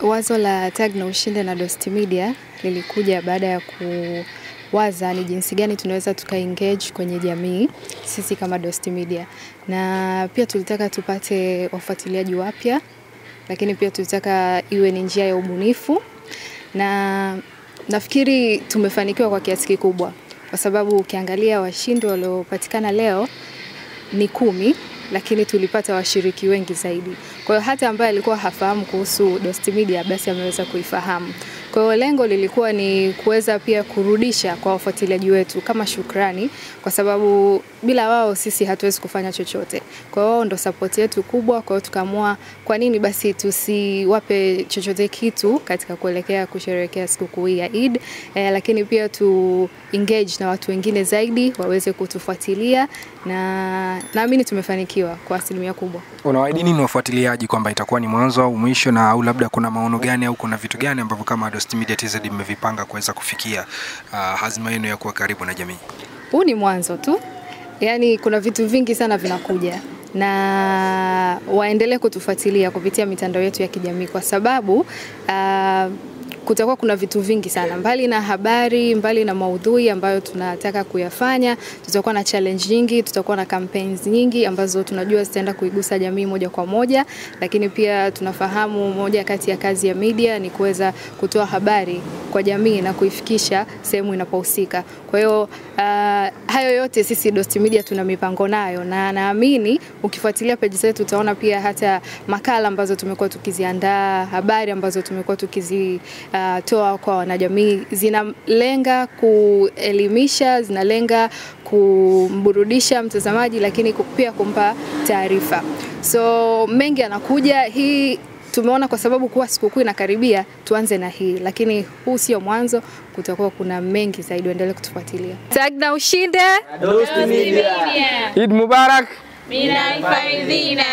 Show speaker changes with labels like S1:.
S1: Wazo la Tag na Ushinde na Dost Media lilikuja baada ya kuwaza ni jinsi gani tunaweza tuka-engage kwenye jamii sisi kama Dost Media. Na pia tulitaka tupate wafuatiliaji wapya, lakini pia tulitaka iwe ni njia ya ubunifu. Na nafikiri tumefanikiwa kwa kiasi kikubwa, kwa sababu ukiangalia washindi waliopatikana leo ni 10, lakini tulipata washiriki wengi zaidi. Kwa hiyo hata ambaye alikuwa hafahamu kuhusu Dost Media basi ameweza kuifahamu. Kwa hiyo lengo lilikuwa ni kuweza pia kurudisha kwa wafuatiliaji wetu kama shukrani, kwa sababu bila wao sisi hatuwezi kufanya chochote. Kwa hiyo ndo support yetu kubwa, kwa hiyo tukaamua kwa nini basi tusiwape chochote kitu katika kuelekea kusherehekea sikukuu ya Eid, lakini pia tu engage na watu wengine zaidi waweze kutufuatilia, na naamini tumefanikiwa kwa asilimia kubwa.
S2: Unawaahidi nini wafuatiliaji kwamba itakuwa ni mwanzo au mwisho, na au labda kuna maono gani au kuna vitu gani ambavyo kama Dost Media TZ mmevipanga kuweza kufikia hazima yenu ya kuwa karibu na jamii?
S1: Huu ni mwanzo tu. Yaani kuna vitu vingi sana vinakuja, na waendelee kutufuatilia kupitia mitandao yetu ya kijamii, kwa sababu kutakuwa kuna vitu vingi sana, mbali na habari, mbali na maudhui ambayo tunataka kuyafanya. Tutakuwa na challenge nyingi, tutakuwa na campaigns nyingi ambazo tunajua zitaenda kuigusa jamii moja kwa moja, lakini pia tunafahamu moja kati ya kazi ya media ni kuweza kutoa habari kwa jamii na kuifikisha sehemu inapohusika. Kwa hiyo hayo yote sisi Dost Media tuna mipango nayo, na naamini ukifuatilia page zetu utaona pia hata makala ambazo tumekuwa tukiziandaa, habari ambazo tumekuwa tukizitoa kwa wanajamii, zinalenga kuelimisha, zinalenga kumburudisha mtazamaji, lakini pia kumpa taarifa. So mengi yanakuja. Hii tumeona kwa sababu kuwa sikukuu inakaribia tuanze na hii, lakini huu sio mwanzo, kutakuwa kuna mengi zaidi. Endelee kutufuatilia. Tag na Ushinde,
S3: Dost Media.
S2: Eid Mubarak.
S3: Mina Faidina.